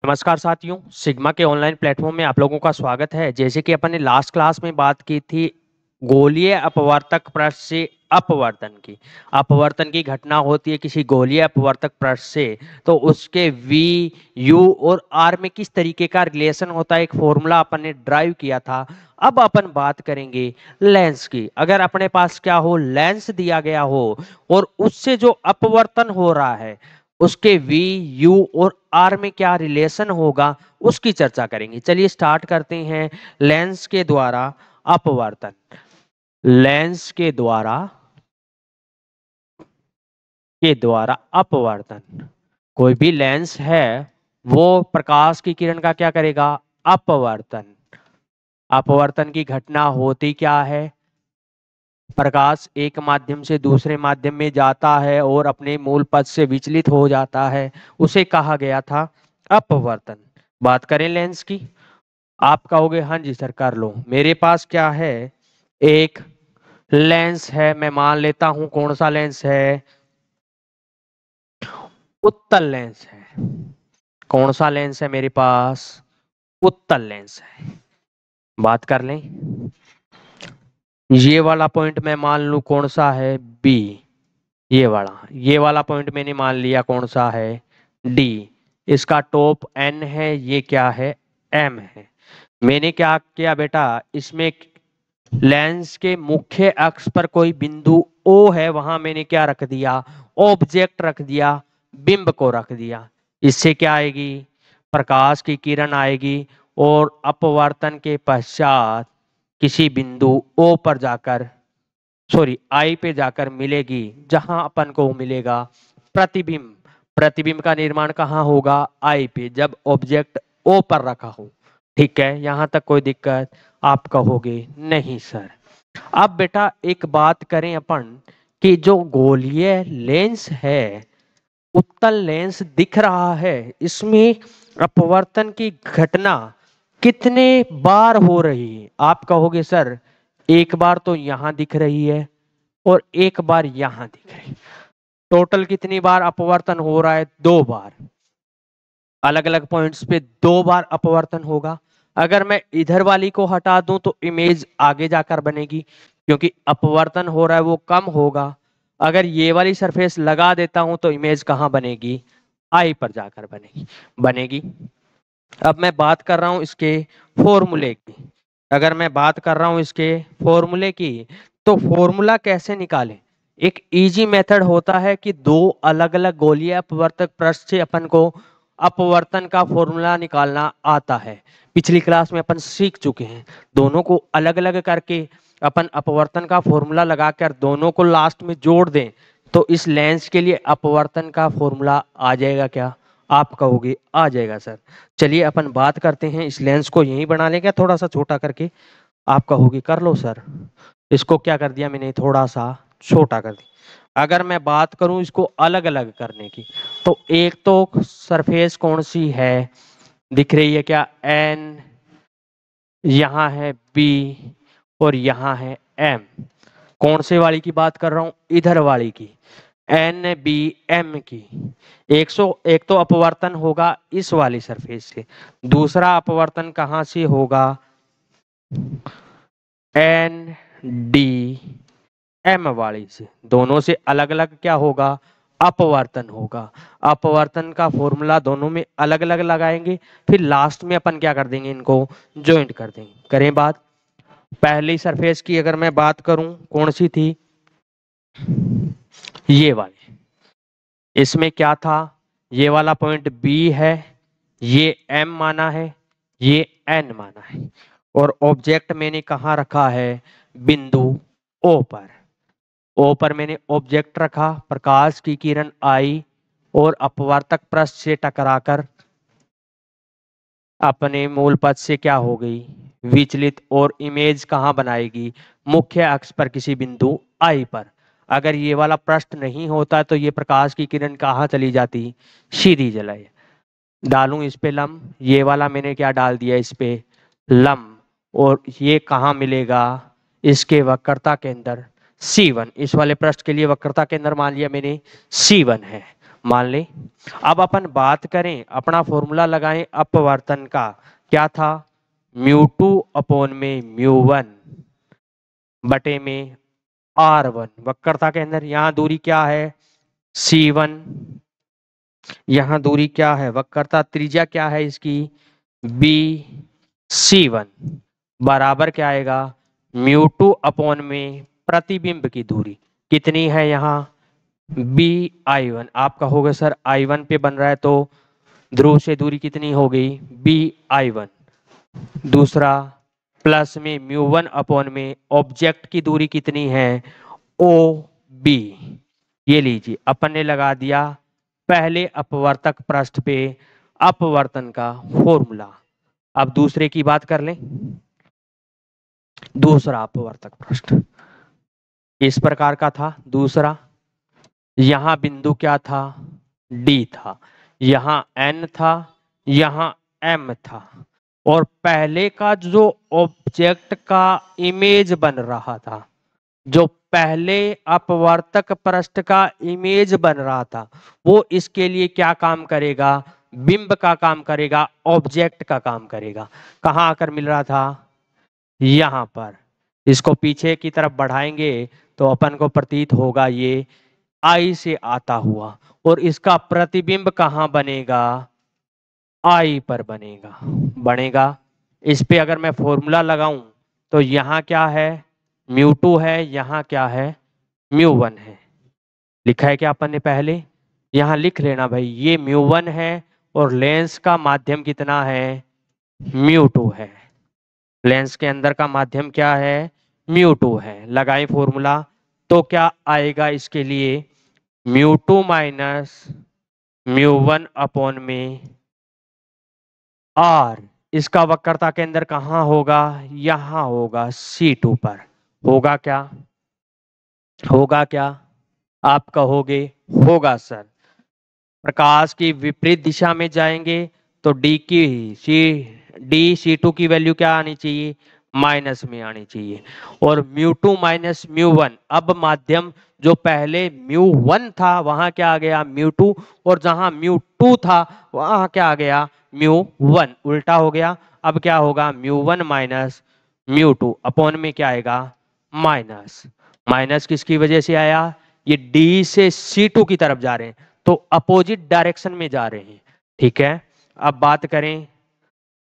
नमस्कार साथियों, सिग्मा के ऑनलाइन प्लेटफॉर्म में आप लोगों का स्वागत है। जैसे कि अपन ने लास्ट क्लास में बात की थी गोलीय अपवर्तक पृष्ठ से अपवर्तन की घटना होती है किसी गोलीय अपवर्तक पृष्ठ से, तो उसके वी यू और आर में किस तरीके का रिलेशन होता है, एक फॉर्मूला अपन ने ड्राइव किया था। अब अपन बात करेंगे लेंस की। अगर अपने पास क्या हो, लेंस दिया गया हो और उससे जो अपवर्तन हो रहा है उसके वी यू और आर में क्या रिलेशन होगा उसकी चर्चा करेंगे। चलिए स्टार्ट करते हैं। लेंस के द्वारा अपवर्तन, लेंस के द्वारा अपवर्तन। कोई भी लेंस है वो प्रकाश की किरण का क्या करेगा, अपवर्तन। अपवर्तन की घटना होती क्या है, प्रकाश एक माध्यम से दूसरे माध्यम में जाता है और अपने मूल पथ से विचलित हो जाता है, उसे कहा गया था अपवर्तन। बात करें लेंस की, आप कहोगे हाँ जी सर कर लो। मेरे पास क्या है, एक लेंस है, मैं मान लेता हूं कौन सा लेंस है, उत्तल लेंस है। कौन सा लेंस है मेरे पास, उत्तल लेंस है। बात कर लें, ये वाला पॉइंट मैं मान लूं कौन सा है, बी। ये वाला पॉइंट मैंने मान लिया कौन सा है, डी। इसका टॉप एन है, ये क्या है, एम है। मैंने क्या किया बेटा, इसमें लेंस के मुख्य अक्ष पर कोई बिंदु ओ है, वहां मैंने क्या रख दिया, ऑब्जेक्ट रख दिया, बिंब को रख दिया। इससे क्या आएगी, प्रकाश की किरण आएगी और अपवर्तन के पश्चात किसी बिंदु ओ पर जाकर, सॉरी आई पे जाकर मिलेगी, जहां अपन को मिलेगा प्रतिबिंब। प्रतिबिंब का निर्माण कहाँ होगा, आई पे, जब ऑब्जेक्ट ओ पर रखा हो। ठीक है, यहां तक कोई दिक्कत, आप कहोगे नहीं सर। अब बेटा एक बात करें अपन कि जो गोलीय लेंस है, उत्तल लेंस दिख रहा है, इसमें अपवर्तन की घटना कितने बार हो रही है। आप कहोगे सर एक बार तो यहां दिख रही है और एक बार यहां दिख रही है। टोटल कितनी बार अपवर्तन हो रहा है, 2 बार। अलग अलग पॉइंट्स पे 2 बार अपवर्तन होगा। अगर मैं इधर वाली को हटा दूं तो इमेज आगे जाकर बनेगी, क्योंकि अपवर्तन हो रहा है वो कम होगा। अगर ये वाली सरफेस लगा देता हूं तो इमेज कहां बनेगी, आई पर जाकर बनेगी। अब मैं बात कर रहा हूं इसके फॉर्मूले की। अगर मैं बात कर रहा हूं इसके फॉर्मूले की, तो फॉर्मूला कैसे निकालें। एक इजी मेथड होता है कि दो अलग अलग गोलीय अपवर्तक पृष्ठ से अपन को अपवर्तन का फॉर्मूला निकालना आता है। पिछली क्लास में अपन सीख चुके हैं। दोनों को अलग अलग करके अपन अपवर्तन का फॉर्मूला लगाकर दोनों को लास्ट में जोड़ दें तो इस लेंस के लिए अपवर्तन का फॉर्मूला आ जाएगा क्या, आप कहोगे आ जाएगा सर। चलिए अपन बात करते हैं, इस लेंस को यहीं बना लेंगे थोड़ा सा छोटा करके। आप कहोगे कर लो सर, इसको क्या कर दिया मैंने, थोड़ा सा छोटा कर दिया। अगर मैं बात करूं इसको अलग अलग करने की, तो एक तो सरफेस कौन सी है, दिख रही है क्या, एन, यहाँ है बी और यहाँ है एम। कौन से वाली की बात कर रहा हूं, इधर वाली की, एन बी एम की। एक तो अपवर्तन होगा इस वाली सरफेस से, दूसरा अपवर्तन कहां से होगा, एन डी एम वाली से। दोनों से अलग अलग क्या होगा, अपवर्तन होगा। अपवर्तन का फॉर्मूला दोनों में अलग अलग लगाएंगे, फिर लास्ट में अपन क्या कर देंगे, इनको ज्वाइंट कर देंगे। करें बात पहली सरफेस की, अगर मैं बात करूं कौन सी थी, ये वाली। इसमें क्या था, ये वाला पॉइंट बी है, ये एम माना है, ये एन माना है, और ऑब्जेक्ट मैंने कहा रखा है, बिंदु ओ पर। ओ पर मैंने ऑब्जेक्ट रखा, प्रकाश की किरण आई और अपवर्तक पृष्ठ से टकराकर अपने मूल पथ से क्या हो गई, विचलित, और इमेज कहां बनाएगी, मुख्य अक्ष पर किसी बिंदु आई पर। अगर ये वाला पृष्ठ नहीं होता तो ये प्रकाश की किरण कहां चली जाती, सीधी जलाए। डालूं इस पे लंब, ये वाला मैंने क्या डाल दिया इस पे लंब, और ये कहां मिलेगा, इसके वक्रता के अंदर C1। इस वाले पृष्ठ के लिए वक्रता के अंदर मान लिया मैंने C1 है। मान ले। अब अपन बात करें, अपना फॉर्मूला लगाएं अपवर्तन का, क्या था, म्यू टू अपॉन में म्यू वन बटे में आर वन, वक्रता के अंदर यहाँ दूरी क्या है सी वन, यहाँ दूरी क्या है वक्रता त्रिज्या क्या है इसकी बी सी वन, बराबर क्या आएगा म्यू टू अपॉन में प्रतिबिंब की दूरी कितनी है यहाँ बी आई वन। आप कहोगे सर आई वन पे बन रहा है तो ध्रुव से दूरी कितनी हो गई बी आई वन। दूसरा प्लस में म्यू वन अपॉन में ऑब्जेक्ट की दूरी कितनी है ओ बी। ये लीजिए अपन ने लगा दिया पहले अपवर्तक पृष्ठ पे अपवर्तन का फॉर्मूला। अब दूसरे की बात कर लें। दूसरा अपवर्तक पृष्ठ इस प्रकार का था। दूसरा, यहां बिंदु क्या था डी था, यहां एन था, यहां एम था, और पहले का जो ऑब्जेक्ट का इमेज बन रहा था, जो पहले अपवर्तक पृष्ठ का इमेज बन रहा था, वो इसके लिए क्या काम करेगा बिंब का काम करेगा, ऑब्जेक्ट का काम करेगा। कहां आकर मिल रहा था यहां पर। इसको पीछे की तरफ बढ़ाएंगे तो अपन को प्रतीत होगा ये आई से आता हुआ, और इसका प्रतिबिंब कहां बनेगा आई पर बनेगा। इस पे अगर मैं फॉर्मूला लगाऊं तो यहाँ क्या है म्यू टू है, यहाँ क्या है म्यू वन है। लिखा है क्या अपन ने पहले, यहाँ लिख लेना भाई, ये म्यू वन है और लेंस का माध्यम कितना है म्यू टू है। लेंस के अंदर का माध्यम क्या है म्यू टू है। लगाए फॉर्मूला तो क्या आएगा इसके लिए mu two minus mu one upon में आर, इसका वक्रता के अंदर कहां होगा यहां होगा सी टू पर। होगा क्या आप कहोगे होगा सर। प्रकाश की विपरीत दिशा में जाएंगे तो डी सी टू की वैल्यू क्या आनी चाहिए माइनस में आनी चाहिए, और mu two minus mu one, अब माध्यम जो पहले म्यू वन था वहां क्या आ गया म्यू टू, और जहां म्यू टू था वहां क्या आ गया म्यू वन, उल्टा हो गया। अब क्या होगा mu one minus mu two upon में क्या आएगा माइनस। माइनस किसकी वजह से आया, ये डी से सी टू की तरफ जा रहे हैं तो अपोजिट डायरेक्शन में जा रहे हैं। ठीक है, अब बात करें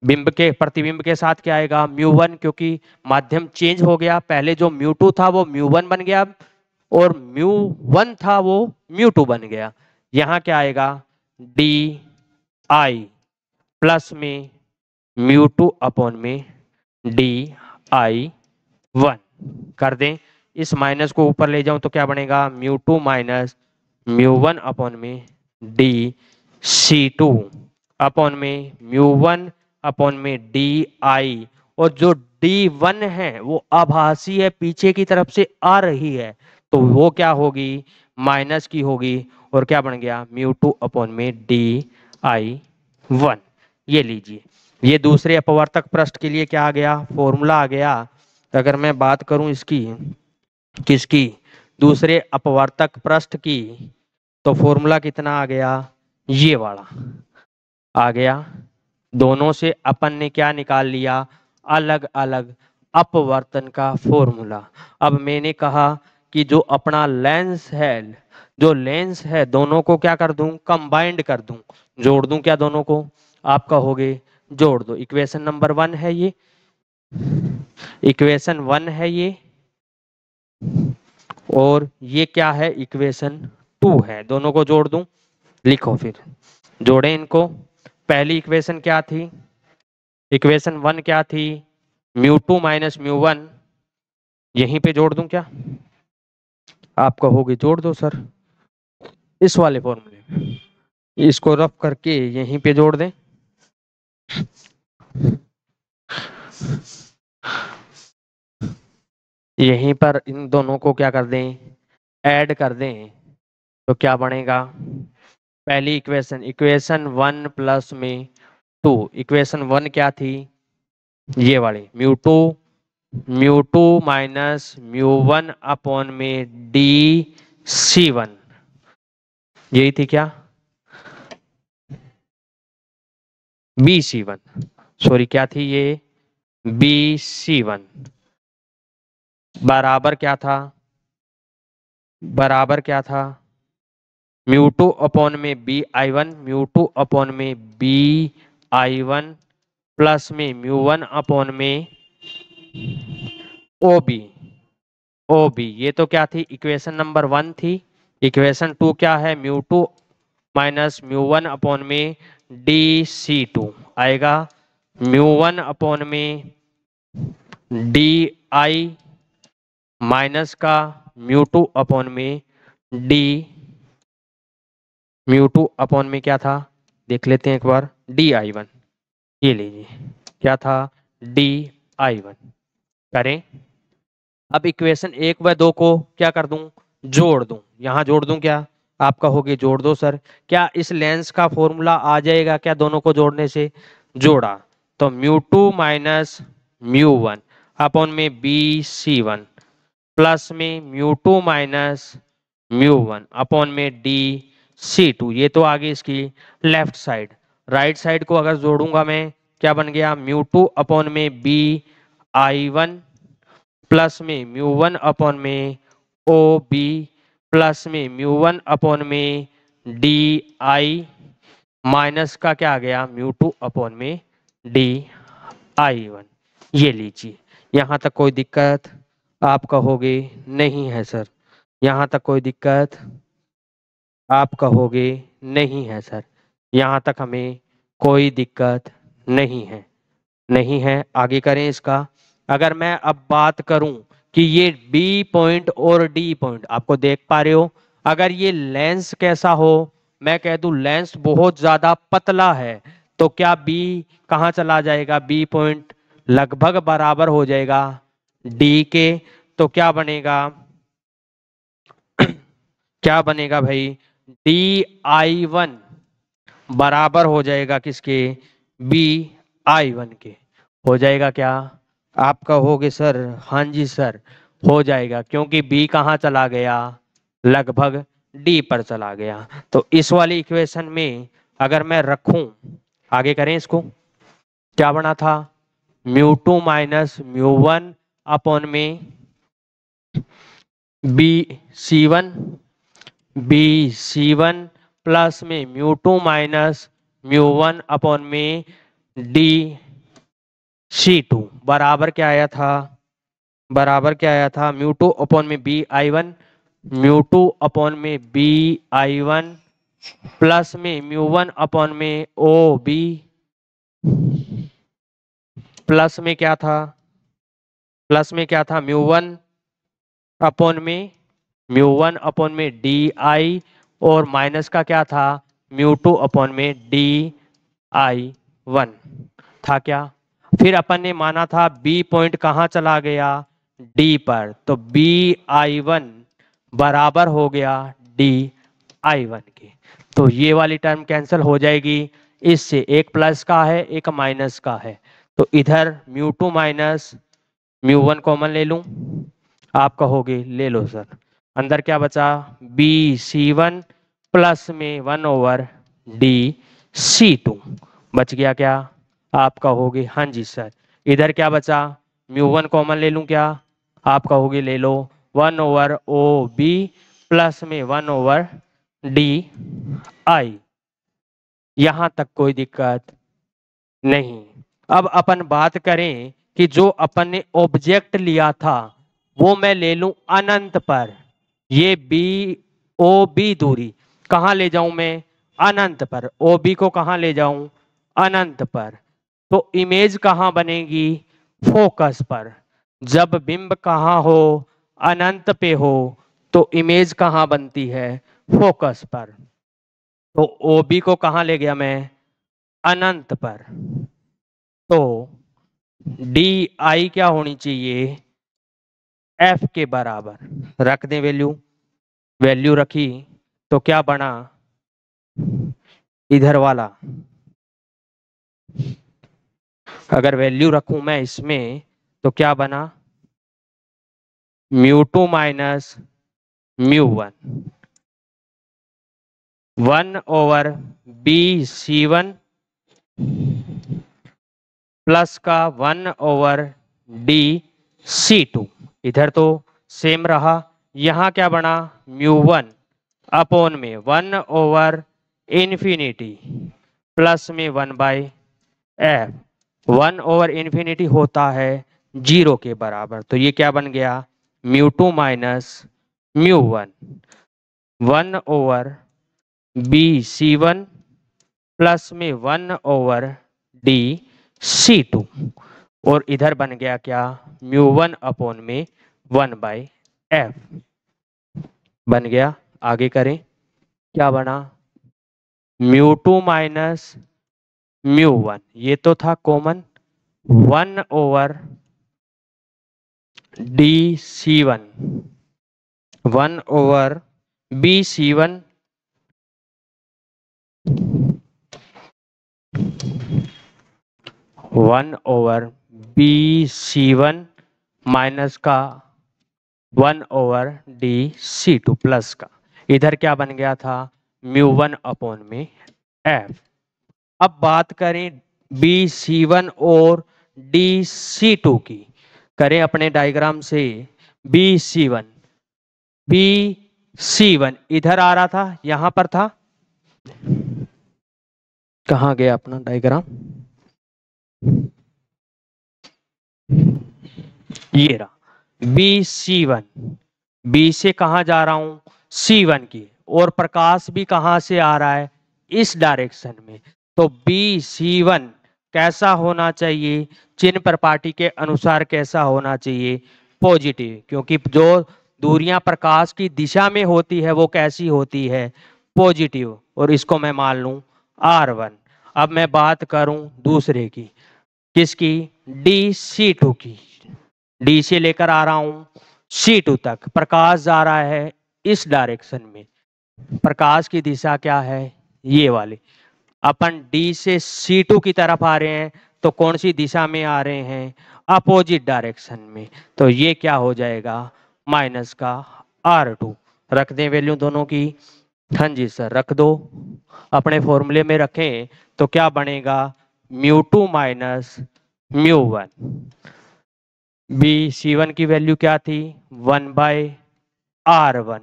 बिंब के प्रतिबिंब के साथ क्या आएगा म्यू वन, क्योंकि माध्यम चेंज हो गया, पहले जो म्यू टू था वो म्यू वन बन गया और म्यू वन था वो म्यू टू बन गया। यहां क्या आएगा डी आई प्लस में म्यू टू अपॉन में डी आई वन कर दें। इस माइनस को ऊपर ले जाऊं तो क्या बनेगा mu two minus mu one upon में डी सी टू अपॉन में म्यू वन अपॉन में डी आई, और जो डी वन है वो आभासी है, पीछे की तरफ से आ रही है, तो वो क्या होगी माइनस की होगी, और क्या बन गया म्यू टू अपॉन में डी आई वन। ये लीजिए, ये दूसरे अपवर्तक पृष्ठ के लिए क्या आ गया फॉर्मूला आ गया। तो अगर मैं बात करूं इसकी किसकी दूसरे अपवर्तक पृष्ठ की, तो फॉर्मूला कितना आ गया ये वाला आ गया। दोनों से अपन ने क्या निकाल लिया अलग अलग अपवर्तन का फॉर्मूला। अब मैंने कहा कि जो अपना लेंस है, जो लेंस है दोनों को क्या कर दूं कंबाइंड कर दूं, जोड़ दूं क्या दोनों को, आप कहोगे जोड़ दो। इक्वेशन नंबर वन है ये, इक्वेशन वन है ये, और ये क्या है इक्वेशन टू है, दोनों को जोड़ दूं। लिखो फिर जोड़ें इनको। पहली इक्वेशन क्या थी इक्वेशन वन क्या थी mu two minus mu one, यहीं पे जोड़ दूं क्या, आप कहोगे जोड़ दो सर इस वाले फॉर्मूले में, इसको रफ करके यहीं पे जोड़ दें। यहीं पर इन दोनों को क्या कर दें ऐड कर दें, तो क्या बनेगा पहली इक्वेशन इक्वेशन वन प्लस में टू, इक्वेशन वन क्या थी ये वाली mu two minus mu one upon में डी सी वन, यही थी क्या बी सी वन, सॉरी क्या थी ये, बी सी वन बराबर क्या था, बराबर क्या था, म्यू टू अपॉन में B I one, mu two upon में बी आई वन प्लस में म्यू वन अपॉन में ओ बी, ओ बी। ये तो क्या थी, इक्वेशन नंबर वन थी। इक्वेशन टू क्या है, mu two minus mu one upon में डी सी टू आएगा, म्यू वन अपॉन में डी आई माइनस का म्यू टू अपॉन में डी, म्यू टू अपॉन में क्या था, देख लेते हैं एक बार, डी आई वन, ये लीजिए क्या था, डी आई वन। करें, अब इक्वेशन एक व दो को क्या कर दूं, जोड़ दूं, यहां जोड़ दूं क्या, आप कहोगे जोड़ दो सर, क्या इस लेंस का फॉर्मूला आ जाएगा क्या दोनों को जोड़ने से, जोड़ा तो mu two minus mu one upon में बी सी वन प्लस में mu two minus mu one upon में डी सी टू, ये तो आगे इसकी लेफ्ट साइड। राइट साइड को अगर जोड़ूंगा मैं, क्या बन गया, म्यू टू अपॉन में बी आई वन प्लस में म्यू वन अपॉन में ओ बी प्लस में म्यू वन अपॉन में डी आई माइनस का क्या आ गया, म्यू टू अपॉन में डी आई वन। ये लीजिए, यहां तक कोई दिक्कत, आप कहोगे नहीं है सर, यहां तक कोई दिक्कत, आप कहोगे नहीं है सर, यहां तक हमें कोई दिक्कत नहीं है, नहीं है। आगे करें इसका, अगर मैं अब बात करूं कि ये बी पॉइंट और डी पॉइंट आपको देख पा रहे हो, अगर ये लेंस कैसा हो, मैं कह दूं लेंस बहुत ज्यादा पतला है, तो क्या बी कहां चला जाएगा, बी पॉइंट लगभग बराबर हो जाएगा डी के, तो क्या बनेगा, क्या बनेगा भाई, डी आई वन बराबर हो जाएगा किसके, बी आई वन के, हो जाएगा क्या, आप कहोगे सर हाँ जी सर हो जाएगा, क्योंकि बी कहाँ चला गया, लगभग डी पर चला गया। तो इस वाली इक्वेशन में अगर मैं रखूं, आगे करें इसको, क्या बना था, mu two minus mu one upon में B C one, B C one plus में mu two minus mu one upon में डी सी टू बराबर क्या आया था, बराबर क्या आया था, म्यू टू अपॉन में B I one, mu two upon में बी आई वन प्लस में म्यू वन अपॉन में ओ बी प्लस में क्या था, प्लस में क्या था, म्यू वन अपॉन में म्यू वन अपॉन में डी आई और माइनस का क्या था, म्यू टू अपॉन में डी आई वन था क्या। फिर अपन ने माना था बी पॉइंट कहाँ चला गया, डी पर, तो बी आई वन बराबर हो गया डी आई वन के, तो ये वाली टर्म कैंसिल हो जाएगी, इससे एक प्लस का है एक माइनस का है, तो इधर mu two minus mu one common ले लूं, आप कहोगे ले लो सर, अंदर क्या बचा, बी सी वन प्लस में one over D C two बच गया क्या, आप कहोगे हाँ जी सर। इधर क्या बचा, म्यू वन कॉमन ले लूं क्या, आप कहोगे ले लो, one over O B plus में वन ओवर डी आई, यहां तक कोई दिक्कत नहीं। अब अपन बात करें कि जो अपन ने ऑब्जेक्ट लिया था वो मैं ले लूं अनंत पर, ये बी ओ बी दूरी कहां ले जाऊं मैं, अनंत पर, ओ बी को कहां ले जाऊं, अनंत पर, तो इमेज कहां बनेगी, फोकस पर। जब बिंब कहां हो, अनंत पे हो, तो इमेज कहां बनती है, फोकस पर, तो ओ बी को कहां ले गया मैं, अनंत पर, तो डी आई क्या होनी चाहिए, एफ के बराबर, रख दें वैल्यू, वैल्यू रखी तो क्या बना, इधर वाला, अगर वैल्यू रखूं मैं इसमें तो क्या बना, mu two minus mu one, one over B C one plus का 1/d(c2), इधर तो सेम रहा, यहां क्या बना μ1 अपॉन में 1/∞ प्लस में 1/f। 1/∞ होता है 0 के बराबर, तो ये क्या बन गया μ2 माइनस μ1 1/bc1 प्लस में 1/d(c2), और इधर बन गया क्या μ1 अपॉन में 1/f बन गया। आगे करें, क्या बना μ2 माइनस μ1, ये तो था common, 1/dc1 1/bc1 1/bc1 minus का 1/d(c2) प्लस का, इधर क्या बन गया था μ1 अपॉन में f। अब बात करें bc1 और dc2 की, करें अपने डायग्राम से। bc1 इधर आ रहा था, यहां पर था, कहां गया अपना डायग्राम, ये रहा bc1, b से कहां जा रहा हूं c1 की, और प्रकाश भी कहां से आ रहा है इस डायरेक्शन में, तो bc1 कैसा होना चाहिए, चिन्ह प्रपाटी के अनुसार कैसा होना चाहिए पॉजिटिव, क्योंकि जो दूरियां प्रकाश की दिशा में होती है वो कैसी होती है पॉजिटिव, और इसको मैं मान लूं r1। अब मैं बात करूं दूसरे की, किसकी dc2 की, डी से लेकर आ रहा हूं C2 तक, प्रकाश जा रहा है इस डायरेक्शन में, प्रकाश की दिशा क्या है ये वाली, अपन डी से C2 की तरफ आ रहे हैं तो कौन सी दिशा में आ रहे हैं अपोजिट डायरेक्शन में, तो ये क्या हो जाएगा माइनस का R2। रख दें वैल्यू दोनों की, हाँ जी सर रख दो, अपने फॉर्मूले में रखें तो क्या बनेगा μ2 माइनस μ1। bc1 की वैल्यू क्या थी 1/r1,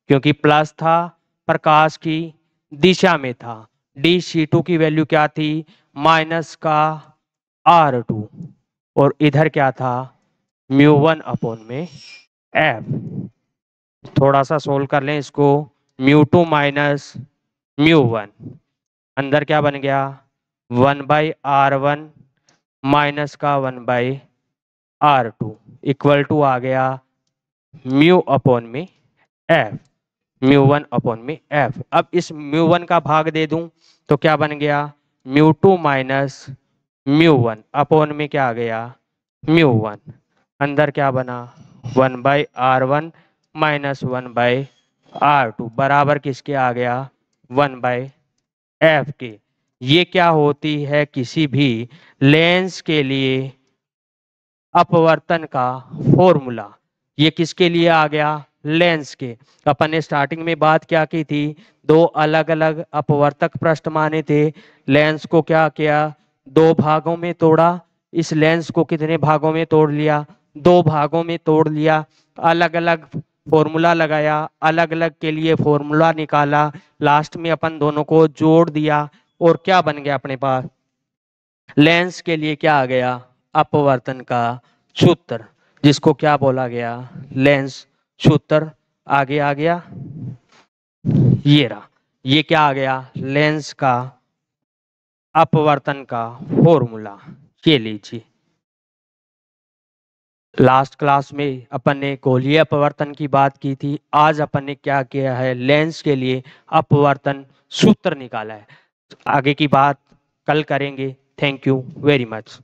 क्योंकि प्लस था प्रकाश की दिशा में था, dc2 की वैल्यू क्या थी माइनस का r2, और इधर क्या था μ1 अपॉन में f। थोड़ा सा सोल्व कर लें इसको, μ2 माइनस μ1, अंदर क्या बन गया 1/r1 माइनस का 1/r2 इक्वल टू आ गया म्यू अपॉन में f, μ1 अपॉन में f। अब इस μ1 का भाग दे दूं तो क्या बन गया μ2 माइनस μ1 अपॉन में क्या आ गया μ1, अंदर क्या बना 1/r1 माइनस 1/r2 बराबर किसके आ गया 1/f के। ये क्या होती है किसी भी लेंस के लिए अपवर्तन का फॉर्मूला, ये किसके लिए आ गया लेंस के। अपन ने स्टार्टिंग में बात क्या की थी, दो अलग अलग अपवर्तक पृष्ठ माने थे, लेंस को क्या किया दो भागों में तोड़ा, इस लेंस को कितने भागों में तोड़ लिया दो भागों में तोड़ लिया, अलग अलग फॉर्मूला लगाया, अलग अलग के लिए फॉर्मूला निकाला, लास्ट में अपन दोनों को जोड़ दिया और क्या बन गया अपने पास लेंस के लिए क्या आ गया अपवर्तन का सूत्र, जिसको क्या बोला गया लेंस सूत्र। आगे आ गया ये रहा, ये क्या आ गया लेंस का अपवर्तन का फॉर्मूला। ये लीजिए, लास्ट क्लास में अपन ने गोलीय अपवर्तन की बात की थी, आज अपन ने क्या किया है लेंस के लिए अपवर्तन सूत्र निकाला है। आगे की बात कल करेंगे। Thank you very much.